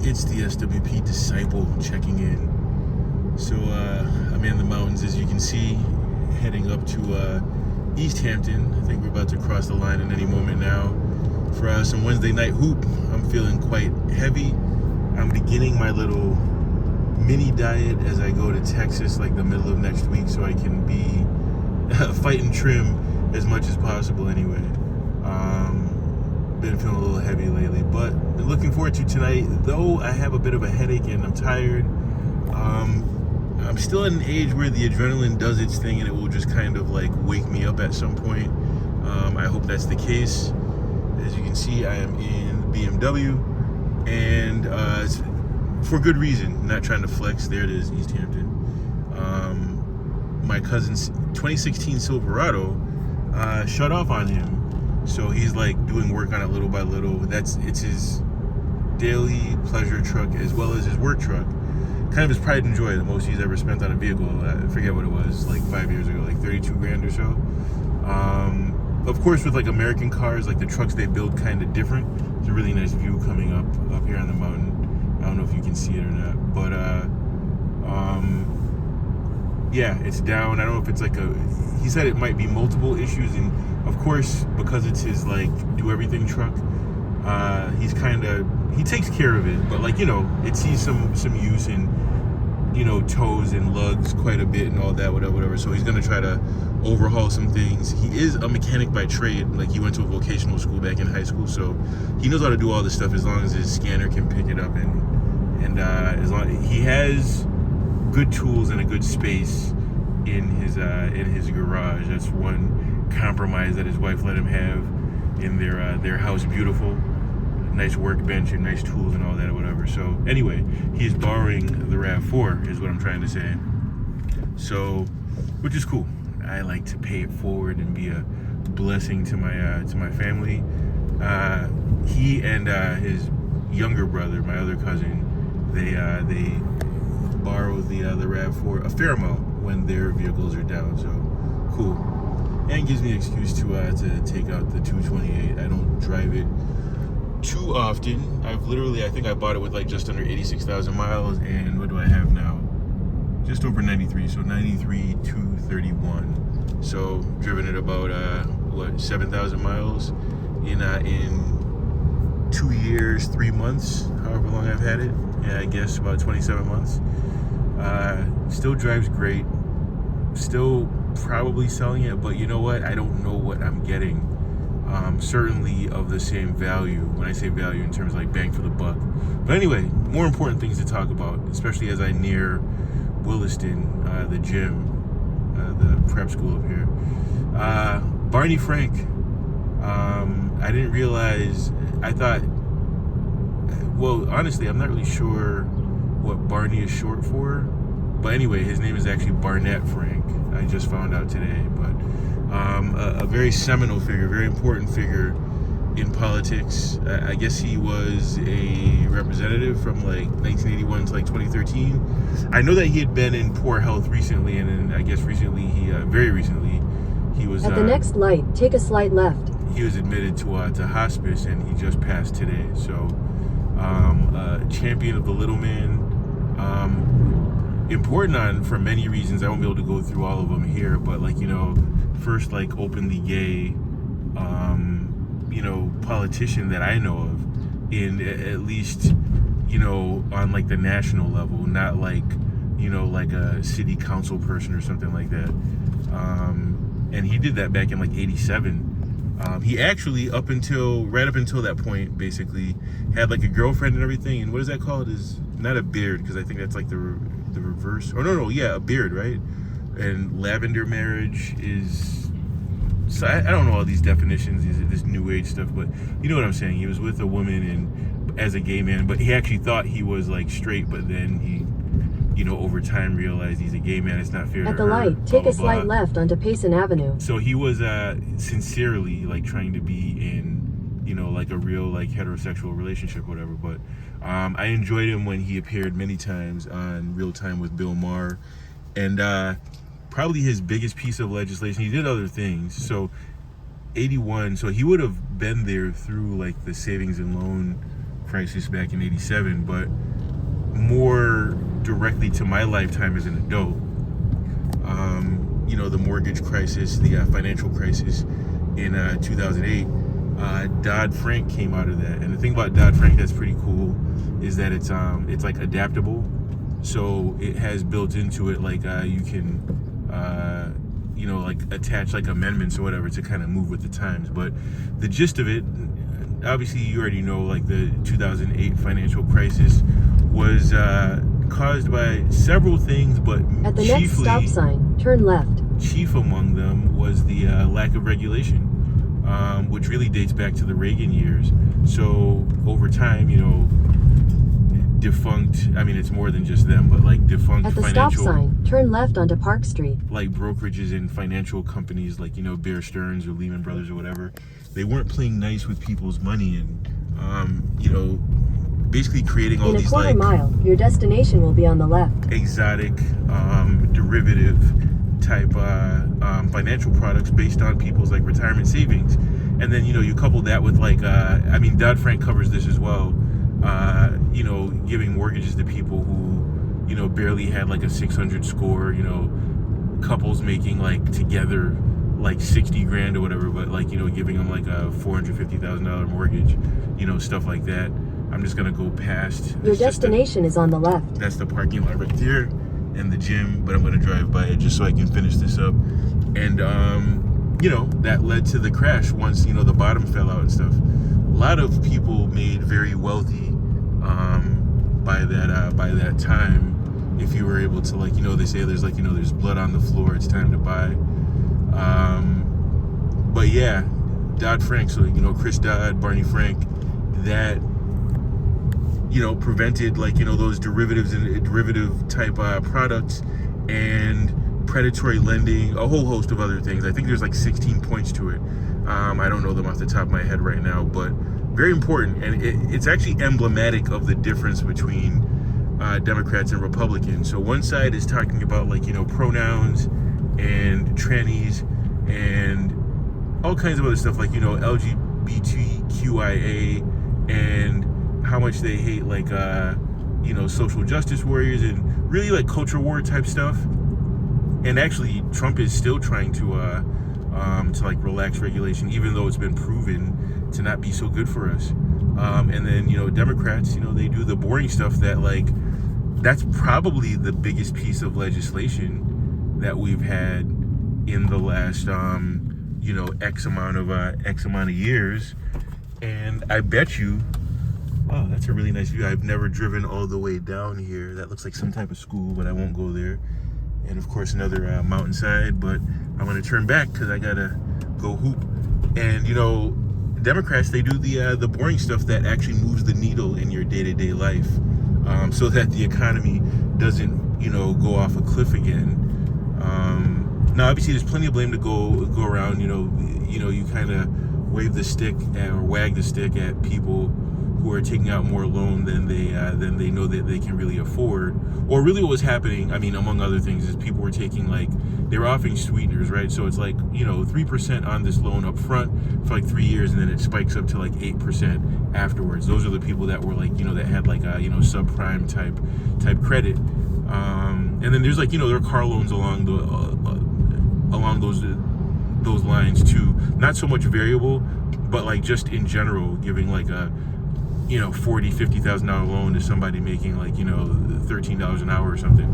It's the SWP Disciple checking in. So I'm in the mountains, as you can see, heading up to East Hampton. I think we're about to cross the line in any moment now for some Wednesday night hoop. I'm feeling quite heavy. I'm beginning my little mini diet as I go to Texas like the middle of next week, so I can be fighting trim as much as possible anyway. Been feeling a little heavy lately, but looking forward to tonight, though I have a bit of a headache and I'm tired. I'm still at an age where the adrenaline does its thing and it will just kind of like wake me up at some point. I hope that's the case. As you can see, I am in BMW, and for good reason, not trying to flex. There it is, East Hampton. My cousin's 2016 Silverado shut off on him. So he's like doing work on it little by little. It's his daily pleasure truck as well as his work truck. Kind of his pride and joy, the most he's ever spent on a vehicle. I forget what it was, like 5 years ago, like 32 grand or so. Of course, with like American cars, like the trucks they build kind of different. There's a really nice view coming up here on the mountain. I don't know if you can see it or not, but yeah, it's down. I don't know if it's like he said it might be multiple issues, and of course, because it's his like do everything truck, he takes care of it, but like, you know, it sees some use in, you know, tows and lugs quite a bit and all that, whatever. So he's gonna try to overhaul some things. He is a mechanic by trade. Like, he went to a vocational school back in high school, so he knows how to do all this stuff as long as his scanner can pick it up, and as long he has good tools and a good space in his garage. That's one compromise that his wife let him have in their house. Beautiful, nice workbench and nice tools and all that, or whatever. So anyway, he's borrowing the RAV4 is what I'm trying to say. So, which is cool. I like to pay it forward and be a blessing to my family. He and his younger brother, my other cousin, they borrow the RAV4 a fair amount when their vehicles are down. So cool, and gives me an excuse to take out the 228. I don't drive it too often. I think I bought it with like just under 86,000 miles, and what do I have now? Just over 93, so 93,231. So driven it about 7,000 miles in 2 years, 3 months, however long I've had it. Yeah, I guess about 27 months. Still drives great. Still probably selling it, but you know what? I don't know what I'm getting. Certainly of the same value. When I say value, in terms of like bang for the buck. But anyway, more important things to talk about, especially as I near Williston, the gym, the prep school up here. Barney Frank. I didn't realize. I thought. Well, honestly, I'm not really sure what Barney is short for. But anyway, his name is actually Barnett Frank. I just found out today. But a very seminal figure, very important figure in politics. I guess he was a representative from like 1981 to like 2013. I know that he had been in poor health recently, and then I guess recently, very recently, he was... At the next light, take a slight left. He was admitted to hospice, and he just passed today. So, champion of the little man. Important for many reasons. I won't be able to go through all of them here, but like, you know, first like openly gay, you know, politician that I know of, in at least, you know, on like the national level, not like, you know, like a city council person or something like that. And he did that back in like 87. He actually, right up until that point, basically had like a girlfriend and everything. And what is that called? Is not a beard, because I think that's like the reverse. Oh no, yeah, a beard, right? And lavender marriage is. So I don't know all these definitions, this new age stuff, but you know what I'm saying. He was with a woman and as a gay man, but he actually thought he was like straight, but then he, you know, over time realized he's a gay man. It's not fair. At the light, take a slight left onto Payson Avenue. So he was sincerely like trying to be in, you know, like a real like heterosexual relationship, whatever. But I enjoyed him when he appeared many times on Real Time with Bill Maher, and probably his biggest piece of legislation. He did other things. So 81, so he would have been there through like the savings and loan crisis back in '87, but more directly to my lifetime as an adult. The mortgage crisis, the financial crisis in 2008. Dodd-Frank came out of that, and the thing about Dodd-Frank that's pretty cool is that it's like adaptable, so it has built into it like you can like attach like amendments or whatever to kind of move with the times. But the gist of it, obviously you already know, like the 2008 financial crisis was caused by several things, but at the next stop sign, turn left. Chief among them was the lack of regulation, which really dates back to the Reagan years. So over time, defunct, it's more than just them, but like defunct at the financial, stop sign, turn left onto Park Street. Like brokerages and financial companies like, Bear Stearns or Lehman Brothers or whatever, they weren't playing nice with people's money and, basically creating all these in a quarter mile, your destination will be on the left. Exotic, derivative type financial products based on people's like retirement savings. And then, you couple that with like, Dodd-Frank covers this as well, giving mortgages to people who, barely had like a 600 score, couples making like together like 60 grand or whatever, but like, giving them like a $450,000 mortgage, stuff like that. I'm just gonna go past. Your destination is on the left. That's the parking lot right there and the gym, but I'm gonna drive by it just so I can finish this up. And that led to the crash once, the bottom fell out and stuff. A lot of people made very wealthy by that time. If you were able to, like, they say there's like, there's blood on the floor, it's time to buy. But yeah, Dodd-Frank, so Chris Dodd, Barney Frank, that prevented like those derivatives and derivative type products and predatory lending, a whole host of other things. I think there's like 16 points to it. I don't know them off the top of my head right now, but very important, and it's actually emblematic of the difference between Democrats and Republicans. So one side is talking about like pronouns and trannies and all kinds of other stuff like LGBTQIA and how much they hate like social justice warriors and really like culture war type stuff. And actually Trump is still trying to like relax regulation, even though it's been proven to not be so good for us. And then Democrats, they do the boring stuff that like that's probably the biggest piece of legislation that we've had in the last X amount of years. And I bet you, wow, that's a really nice view. I've never driven all the way down here. That looks like some type of school, but I won't go there. And of course another mountainside, but I'm gonna turn back because I gotta go hoop. And Democrats, they do the boring stuff that actually moves the needle in your day-to-day life, so that the economy doesn't go off a cliff again. Now obviously there's plenty of blame to go around. You kind of wave the stick or wag the stick at people who are taking out more loan than they know that they can really afford. Or really what was happening, among other things, is people were taking they were offering sweeteners, right? So it's like 3% on this loan up front for like 3 years, and then it spikes up to like 8% afterwards. Those are the people that were like that had like subprime type credit. And then there's there are car loans along those lines too. Not so much variable, but like just in general giving like a $40,000-$50,000 loan to somebody making like $13 an hour or something.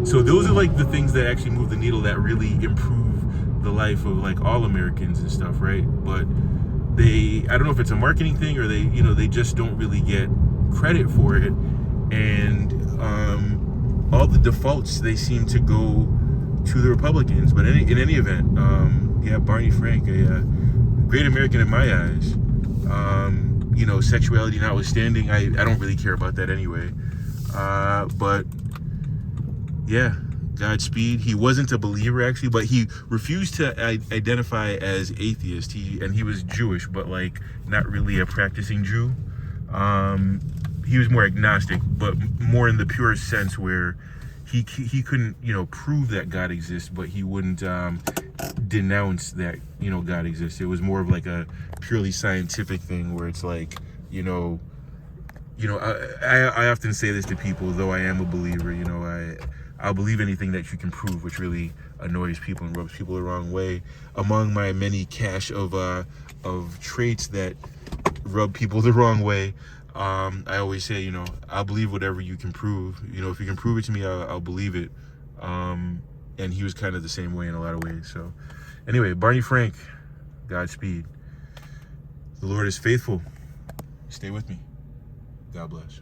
So those are like the things that actually move the needle, that really improve the life of like all Americans and stuff, right? But I don't know if it's a marketing thing or they just don't really get credit for it. And all the defaults, they seem to go to the Republicans. But in any event, Barney Frank, a great American in my eyes. Sexuality notwithstanding, I don't really care about that anyway. But yeah, Godspeed. He wasn't a believer actually, but he refused to identify as atheist. He was Jewish, but like not really a practicing Jew. He was more agnostic, but more in the purest sense where he couldn't prove that God exists, but he wouldn't denounce that God exists. It was more of like a purely scientific thing where it's like I often say this to people, though I am a believer. I'll believe anything that you can prove, which really annoys people and rubs people the wrong way. Among my many cache of traits that rub people the wrong way, I always say, I'll believe whatever you can prove. If you can prove it to me, I'll believe it. And he was kind of the same way in a lot of ways. So anyway, Barney Frank, Godspeed. The Lord is faithful. Stay with me. God bless.